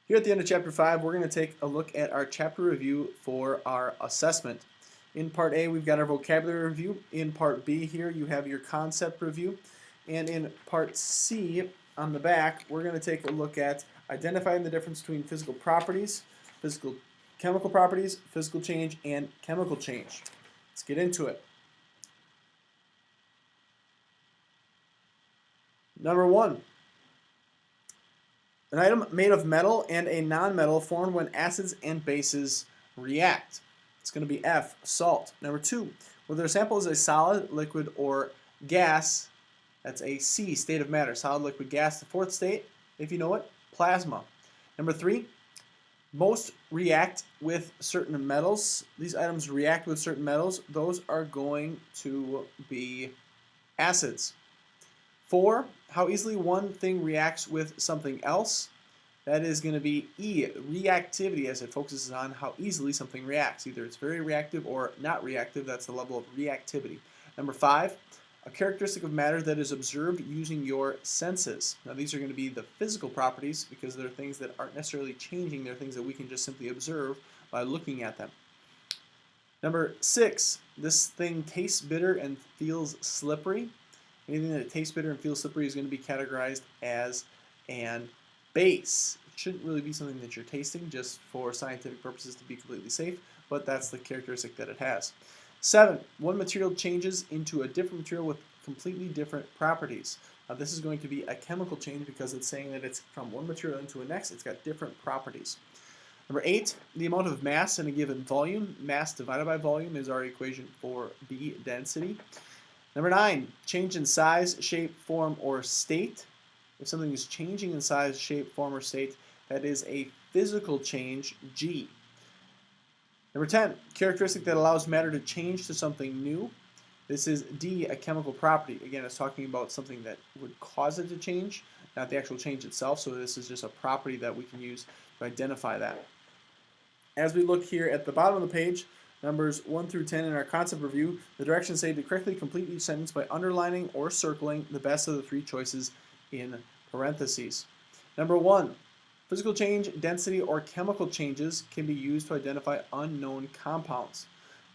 Here at the end of Chapter 5, we're going to take a look at our chapter review for our assessment. In Part A, we've got our vocabulary review. In Part B here, you have your concept review. And in Part C, on the back, we're going to take a look at identifying the difference between physical properties, chemical properties, physical change, and chemical change. Let's get into it. Number 1. An item made of metal and a non-metal formed when acids and bases react. It's going to be F, salt. Number 2, whether a sample is a solid, liquid, or gas, that's a C, state of matter. Solid, liquid, gas. The fourth state, if you know it, plasma. Number 3, most react with certain metals. These items react with certain metals. Those are going to be acids. 4, how easily one thing reacts with something else. That is going to be E, reactivity, as it focuses on how easily something reacts. Either it's very reactive or not reactive. That's the level of reactivity. Number 5, a characteristic of matter that is observed using your senses. Now these are going to be the physical properties because they're things that aren't necessarily changing. They're things that we can just simply observe by looking at them. Number 6, this thing tastes bitter and feels slippery. Anything that tastes bitter and feels slippery is going to be categorized as an base. It shouldn't really be something that you're tasting just for scientific purposes to be completely safe, but that's the characteristic that it has. 7, one material changes into a different material with completely different properties. Now this is going to be a chemical change because it's saying that it's from one material into the next. It's got different properties. Number 8, the amount of mass in a given volume. Mass divided by volume is our equation for B, density. Number 9, change in size, shape, form, or state. If something is changing in size, shape, form, or state, that is a physical change, G. Number 10, characteristic that allows matter to change to something new. This is D, a chemical property. Again, it's talking about something that would cause it to change, not the actual change itself, so this is just a property that we can use to identify that. As we look here at the bottom of the page, numbers 1 through 10 in our concept review, the directions say to correctly complete each sentence by underlining or circling the best of the 3 choices in parentheses. Number 1, physical change, density, or chemical changes can be used to identify unknown compounds.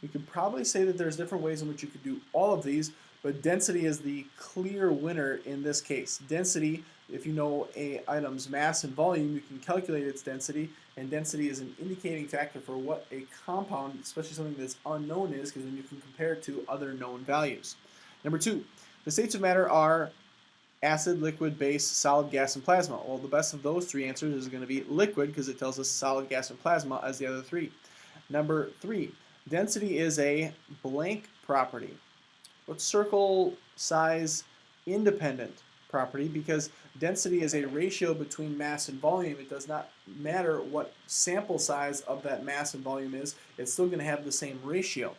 You could probably say that there's different ways in which you could do all of these, but density is the clear winner in this case. Density, if you know an item's mass and volume, you can calculate its density, and density is an indicating factor for what a compound, especially something that's unknown, is, because then you can compare it to other known values. Number 2, the states of matter are acid, liquid, base, solid, gas, and plasma. Well, the best of those 3 answers is going to be liquid because it tells us solid, gas, and plasma as the other 3. Number 3, density is a blank property. Let's circle size independent property because density is a ratio between mass and volume. It does not matter what sample size of that mass and volume is. It's still going to have the same ratio.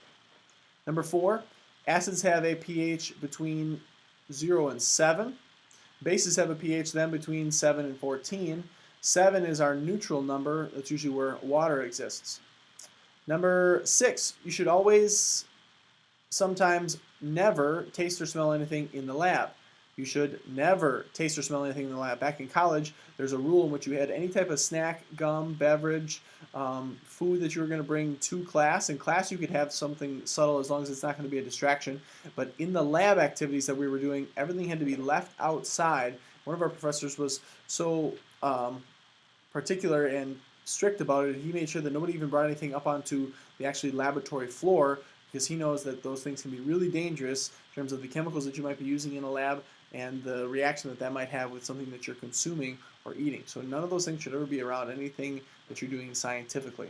Number 4, acids have a pH between 0 and 7. Bases have a pH then between 7 and 14. 7 is our neutral number. That's usually where water exists. Number 6, you should always, sometimes never, taste or smell anything in the lab. You should never taste or smell anything in the lab. Back in college, there's a rule in which you had any type of snack, gum, beverage, food that you were going to bring to class. In class, you could have something subtle as long as it's not going to be a distraction. But in the lab activities that we were doing, everything had to be left outside. One of our professors was so particular and strict about it. He made sure that nobody even brought anything up onto the actually laboratory floor because he knows that those things can be really dangerous in terms of the chemicals that you might be using in a lab and the reaction that that might have with something that you're consuming or eating. So none of those things should ever be around anything that you're doing scientifically.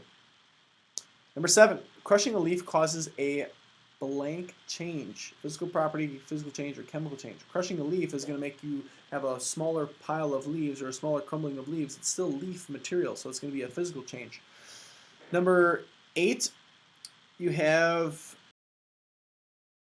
Number 7, crushing a leaf causes a blank change. Physical property, physical change, or chemical change. Crushing a leaf is going to make you have a smaller pile of leaves or a smaller crumbling of leaves. It's still leaf material, so it's going to be a physical change. Number 8, you have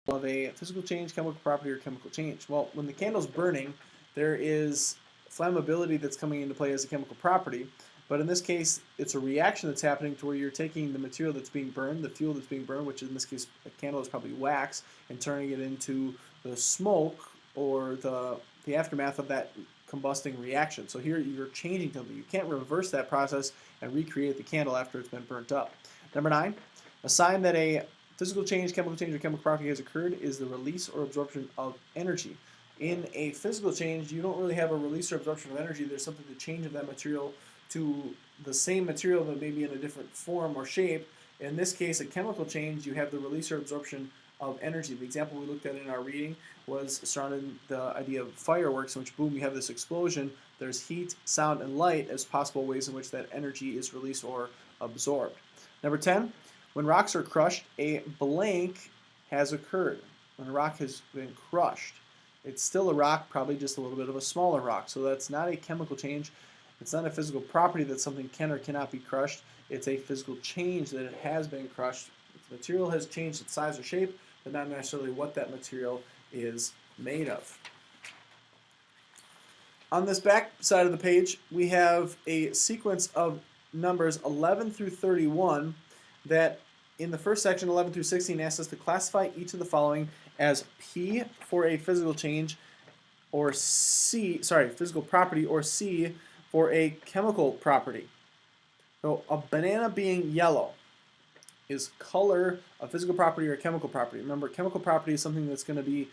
of a physical change, chemical property, or chemical change. Well, when the candle's burning, there is flammability that's coming into play as a chemical property, but in this case, it's a reaction that's happening to where you're taking the material that's being burned, the fuel that's being burned, which in this case, a candle is probably wax, and turning it into the smoke or the aftermath of that combusting reaction. So here you're changing something. You can't reverse that process and recreate the candle after it's been burnt up. Number 9, a sign that a physical change, chemical change, or chemical property has occurred is the release or absorption of energy. In a physical change, you don't really have a release or absorption of energy. There's something to change of that material to the same material but maybe in a different form or shape. In this case, a chemical change, you have the release or absorption of energy. The example we looked at in our reading was surrounding the idea of fireworks, in which, boom, you have this explosion. There's heat, sound, and light as possible ways in which that energy is released or absorbed. Number 10, when rocks are crushed, a blank has occurred. When a rock has been crushed, it's still a rock, probably just a little bit of a smaller rock. So that's not a chemical change. It's not a physical property that something can or cannot be crushed. It's a physical change that it has been crushed. The material has changed its size or shape, but not necessarily what that material is made of. On this back side of the page, we have a sequence of numbers 11 through 31 that in the first section, 11 through 16, asks us to classify each of the following as P for a physical change, or physical property, or C for a chemical property. So a banana being yellow, is color a physical property or a chemical property? Remember, chemical property is something that's going to be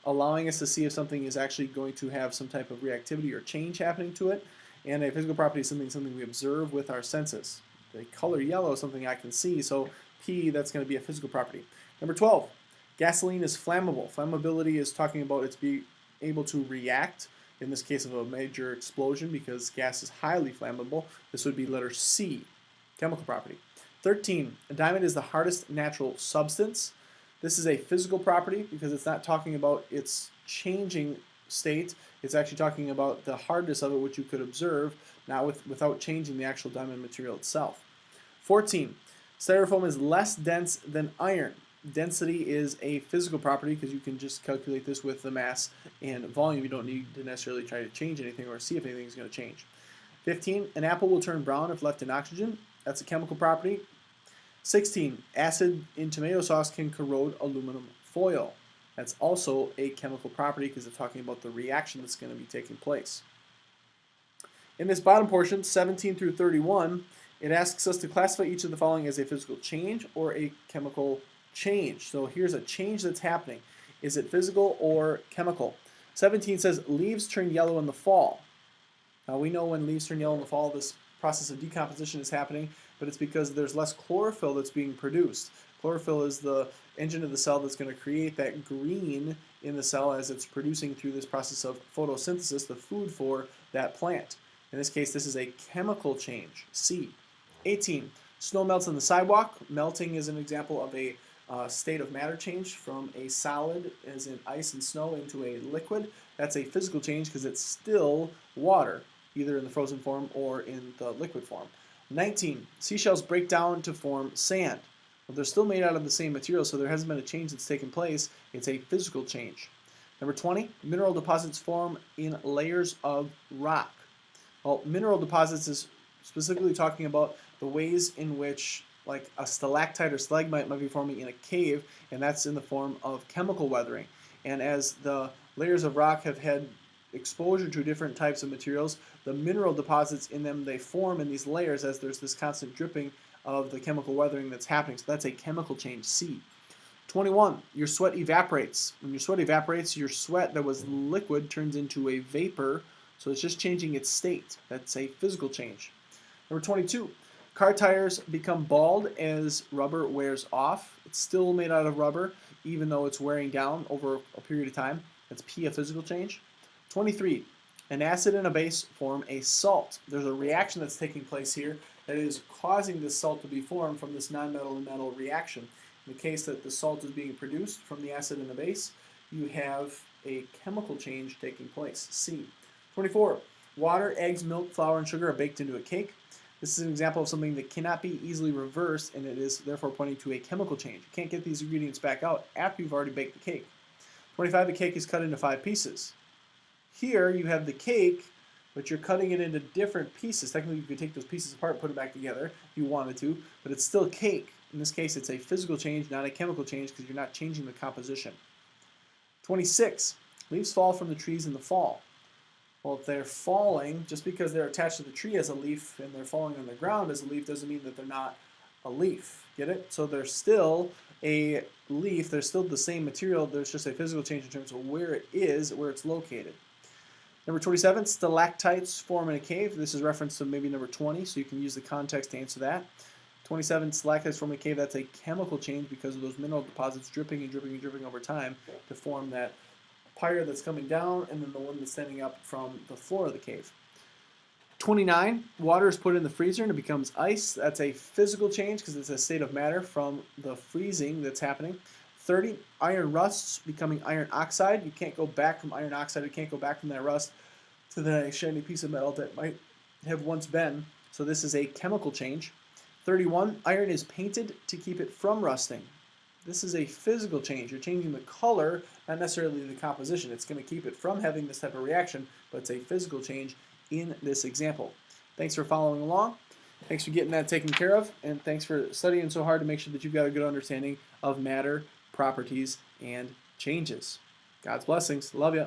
allowing us to see if something is actually going to have some type of reactivity or change happening to it. And a physical property is something we observe with our senses. The color yellow is something I can see, so P, that's going to be a physical property. Number 12, gasoline is flammable. Flammability is talking about it's being able to react, in this case of a major explosion, because gas is highly flammable. This would be letter C, chemical property. 13, a diamond is the hardest natural substance. This is a physical property because it's not talking about its changing state. It's actually talking about the hardness of it, which you could observe, not without changing the actual diamond material itself. 14, styrofoam is less dense than iron. Density is a physical property because you can just calculate this with the mass and volume. You don't need to necessarily try to change anything or see if anything is going to change. 15, an apple will turn brown if left in oxygen. That's a chemical property. 16, acid in tomato sauce can corrode aluminum foil. That's also a chemical property because it's talking about the reaction that's going to be taking place. In this bottom portion, 17 through 31, it asks us to classify each of the following as a physical change or a chemical change. So here's a change that's happening. Is it physical or chemical? 17 says leaves turn yellow in the fall. Now we know when leaves turn yellow in the fall, this process of decomposition is happening, but it's because there's less chlorophyll that's being produced. Chlorophyll is the engine of the cell that's going to create that green in the cell as it's producing through this process of photosynthesis, the food for that plant. In this case, this is a chemical change, C. 18, snow melts on the sidewalk. Melting is an example of a state of matter change from a solid, as in ice and snow, into a liquid. That's a physical change because it's still water, either in the frozen form or in the liquid form. 19, seashells break down to form sand. Well, they're still made out of the same material, so there hasn't been a change that's taken place. It's a physical change. Number 20, mineral deposits form in layers of rock. Well, mineral deposits is specifically talking about the ways in which like a stalactite or stalagmite might be forming in a cave, and that's in the form of chemical weathering. And as the layers of rock have had exposure to different types of materials, the mineral deposits in them, they form in these layers as there's this constant dripping of the chemical weathering that's happening. So that's a chemical change, C. 21, your sweat evaporates. When your sweat evaporates, your sweat that was liquid turns into a vapor, so it's just changing its state. That's a physical change. Number 22, car tires become bald as rubber wears off. It's still made out of rubber, even though it's wearing down over a period of time. That's P, a physical change. 23, an acid and a base form a salt. There's a reaction that's taking place here that is causing this salt to be formed from this non-metal and metal reaction. In the case that the salt is being produced from the acid and the base, you have a chemical change taking place, C. 24, water, eggs, milk, flour, and sugar are baked into a cake. This is an example of something that cannot be easily reversed, and it is therefore pointing to a chemical change. You can't get these ingredients back out after you've already baked the cake. 25, the cake is cut into 5 pieces. Here you have the cake, but you're cutting it into different pieces. Technically, you could take those pieces apart and put it back together if you wanted to, but it's still cake. In this case, it's a physical change, not a chemical change, because you're not changing the composition. 26, leaves fall from the trees in the fall. Well, if they're falling, just because they're attached to the tree as a leaf and they're falling on the ground as a leaf doesn't mean that they're not a leaf. Get it? So they're still a leaf. They're still the same material. There's just a physical change in terms of where it is, where it's located. Number 27, stalactites form in a cave. This is reference to maybe number 20, so you can use the context to answer that. 27, stalactites form in a cave. That's a chemical change because of those mineral deposits dripping and dripping and dripping over time to form that pyre that's coming down and then the one that's standing up from the floor of the cave. 29, water is put in the freezer and it becomes ice. That's a physical change because it's a state of matter from the freezing that's happening. 30, iron rusts, becoming iron oxide. You can't go back from iron oxide. You can't go back from that rust to the shiny piece of metal that might have once been. So this is a chemical change. 31, iron is painted to keep it from rusting. This is a physical change. You're changing the color, not necessarily the composition. It's going to keep it from having this type of reaction, but it's a physical change in this example. Thanks for following along. Thanks for getting that taken care of, and thanks for studying so hard to make sure that you've got a good understanding of matter, properties, and changes. God's blessings. Love ya.